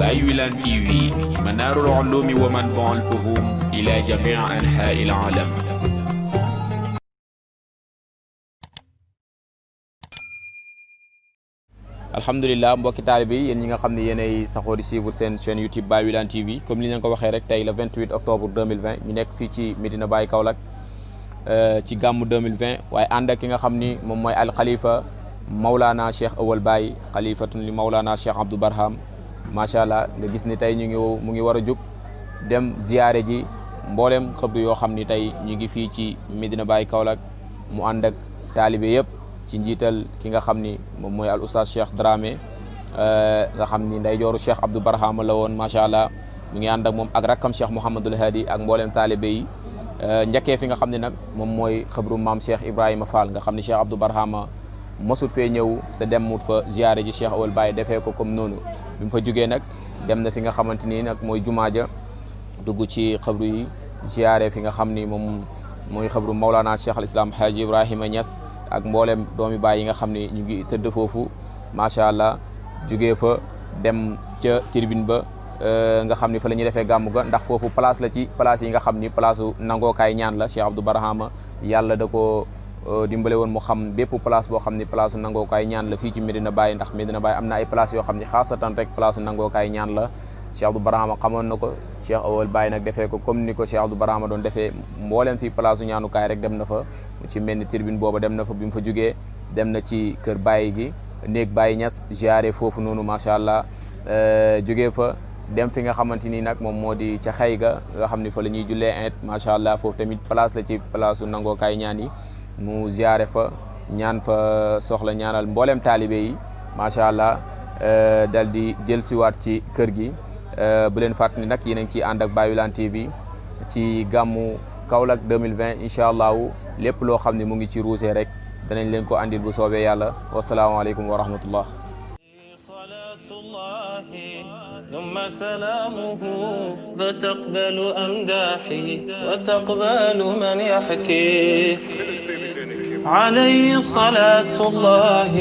باي ويلان تي في منار العلوم ومنبع الفهوم إلى جميع أنحاء العالم. alhamdulilah mbokki taalibe yi yéen ñi nga xam ne yéenay saxoo di suivre seen chaîne YouTube Baye Wilane TV comme li ñu ko waxee rek tey le 28 octobre 2020 ñu nekk fii ci Medina Baye Kaolack ci gàmmu 2020 waaye ànd ak ki nga xam ni moom mooy al xalifa Maulana Cheikh Awal Baye xalifatun li Maulana Cheikh Abdou Barham macha allah nga gis ni tey mu ngi war a jóg dem ziyaare ji mboolem xëbdu yoo xam ni tey ñu ngi fii ci Medina Baye Kaolack mu ànd ak taalibe yëpp. ci njiital ki nga xam ni moom mooy al oustaz Cheikh Dramé nga xam ni nday jooru Cheikh Abdou Barhama la woon macha allah mu ngi ànd ak moom ak rakkam Cheikh Mouhamadul Hadi ak mboolem taalibe yi njëkkee fi nga xam ne nag moom mooy xëbru maam Cheikh Ibrahima Fall nga xam ni Cheikh Abdou Barhama mosut fee ñëw te dem mut fa ziyaare ji Cheikh Awal Baye defee ko comme noonu bi mu fa jógee nag dem na fi nga xamante ni nag mooy jumaa ja dugg ci xëbru yi ziyaare fi nga xam ni moom mooy xëbru Maulana Cheikh al Islam Haji Ibrahima Niass ak mboolem doomi baay yi nga xam ne ñu ngi tëdd foofu macha allah jugee fa dem ca tribune ba nga xam ni fa la ñuy defee gàmmu ga ndax foofu place la ci place yi nga xam ni place u nangookaay ñaan la Cheikh Abdou Barhama yàlla da ko dimbale woon mu xam bépp place boo xam ni place u nangookaay ñaan la fii ci Medina Baye ndax Medina Baye am na ay place yoo xam ni xaasatan rek place u nangookaay ñaan la Cheikh Abdou Barhama xamoon na ko Cheikh Awal Baye nag defee ko comme ni ko Cheikh Abdou Barhama doon defee mboolem fii place u ñaanukaay rek dem na fa ci mel ni tribune booba dem na fa bi mu fa jógee dem na ci kër Baye gi néeg Baye Niass ziyaare foofu noonu macha allah jógee fa dem fi nga xamante ni nag moom moo di ca xay ga nga xam ni fa la ñuy jullee it macha allah foofu tamit place la ci place u nangookaay ñaan yi mu ziyaare fa ñaan fa soxla ñaanal mboolem taalibe yi macha allah dal di jël siwaat ci kër gi bu leen fàttali nag yéen a ngi ciy ànd ak Baye Wilane TV ci gàmmu Kaolack 2020 incha allahu lépp loo xam ne mu ngi ci ruusee rek danañ leen ko andil bu soobee yàlla wasalaamaaleykum wa rahmatullah. ثم سلامه فتقبل أمداحي وتقبل من يحكي عليه صلاة الله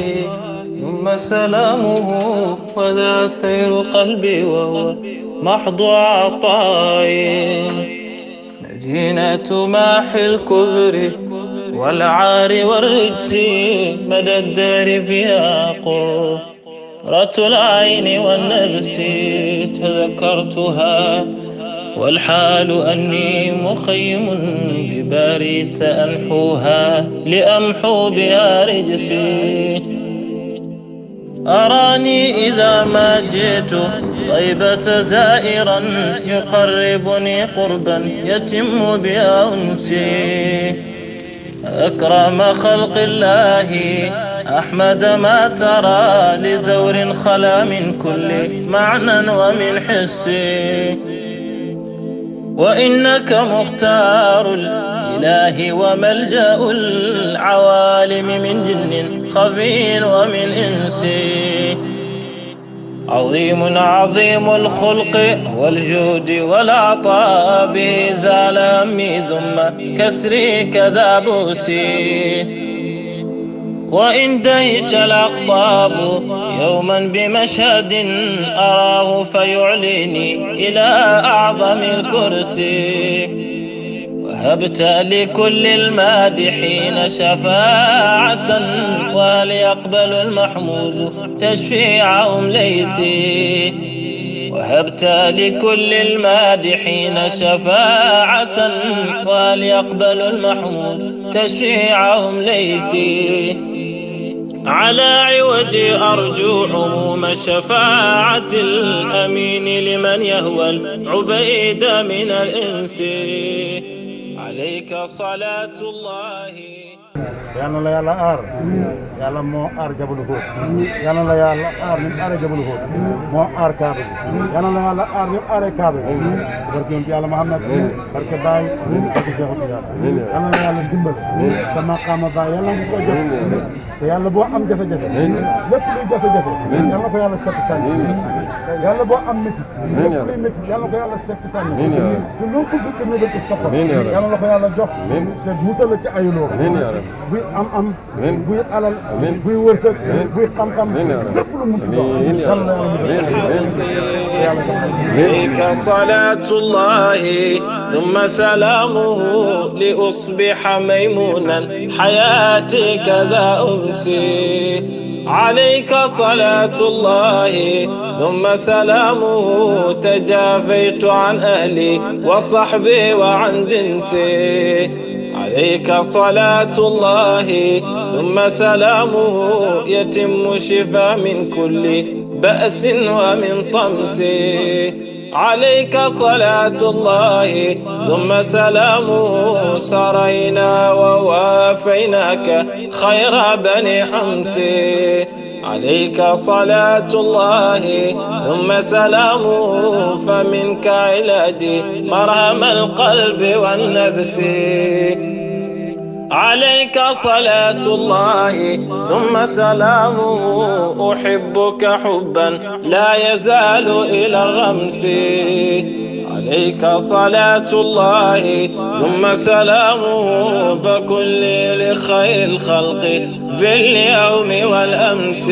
ثم سلامه وذا سير قلبي وهو محض عطائي مدينة ماحي الكبر والعار والرجس مدى الدار فيها قرة العين والنفس تذكرتها والحال أني مخيم بباريس أنحوها لأمحو بها رجسي أراني إذا ما جئت طيبة زائرا يقربني قربا يتم بها أنسي أكرم خلق الله أحمد ما ترى لزور خلا من كل معنى ومن حس وإنك مختار الإله وملجأ العوالم من جن خفي ومن إنس عظيم الخلق والجود والعطاء به زال همي ثم كسري كذا بوسي وإن دهش الأقطاب يوما بمشهد أراه فيعلني إلى أعظم الكرسي وهبت لكل المادحين شفاعة وليقبل المحمود تشفيعهم ليسي وهبت لكل المادحين شفاعة وليقبل المحمود تشفيعهم ليسي على عوج أرجو عموم شفاعة الأمين لمن يهوى العبيد من الإنس عليك صلاة الله yàlla la yàlla aar yàlla moo aar jabalu Fóot yàlla la yàlla aar ni aaree jabalu Fóot moo aar Kaaba bi yàlla la yàlla aar ni aaree Kaaba bi barke yonent yàlla Muhammad barke Baay barke Seexu Tijaan yàlla la yàlla dimbal sa maqaama Baay yàlla nga ko jot te yàlla boo am jafe-jafe lépp luy jafe-jafe yàlla ko yàlla seppi sànni yàlla boo am métit lépp luy métit yàlla ko yàlla seppi sànni te loo bëgg ko nëbal ko soxla yàlla la ko yàlla jox te musal la ci ayuloo buy am amiin buy alal amiin buy wërsëg buy xam-xam amiin yaa rabbi lépp lu mu amiin yaa rabbi عليك صلاة الله ثم سلامه لأصبح ميمونا حياتي كذا أمسي عليك صلاة الله ثم سلامه تجافيت عن أهلي وصحبي وعن جنسي عليك صلاة الله ثم سلامه يتم شفاء من كل بأس ومن طمس عليك صلاة الله ثم سلامه سرينا ووافيناك خير بني حمص عليك صلاة الله ثم سلامه فمنك علاجي مرهم القلب والنفس عليك صلاة الله ثم سلامه أحبك حبا لا يزال إلى الرمس عليك صلاة الله ثم سلامه فكل لخير الخلق في اليوم والأمس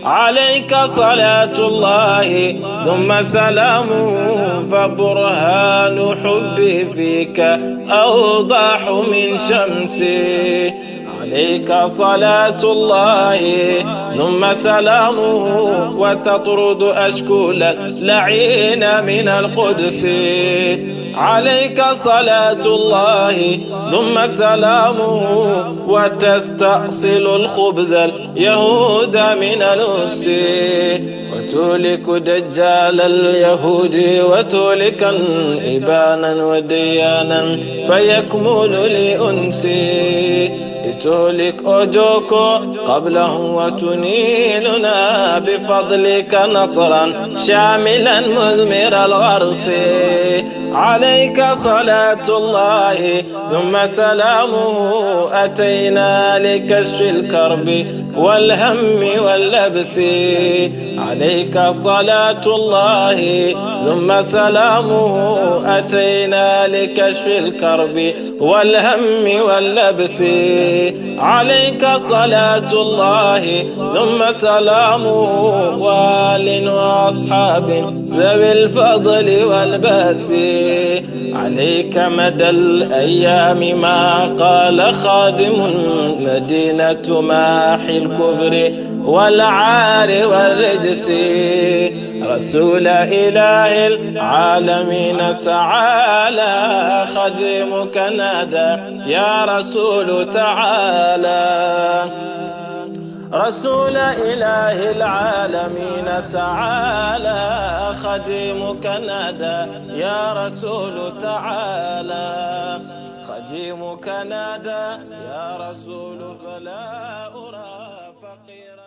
عليك صلاة الله ثم سلامه فبرهان حبي فيك أوضح من شمسي عليك صلاة الله ثم سلامه وتطرد أشكول اللعين من القدس عليك صلاة الله ثم سلامه وتستأصل الخبز اليهود من الأس وتولك دجال اليهود وتولك إبانا وديانا فيكمل لأنسي تهلك أجوكو قبلهم وتنيلنا بفضلك نصرا شاملا مثمر الغرس عليك صلاة الله ثم سلامه أتينا لكشف الكرب والهم واللبس عليك صلاة الله ثم سلامه أتينا لكشف الكرب والهم واللبس عليك صلاة الله ثم سلامه وآل وأصحاب ذوي الفضل والباس عليك مدى الأيام ما قال خادم مدينة ماحي الكفر والعار والرجس رسول إله العالمين تعالى خديمك نادى يا رسول تعالى رسول إله العالمين تعالى خديمك نادى يا رسول تعالى خديمك نادى يا رسول فلا أرى فقيرا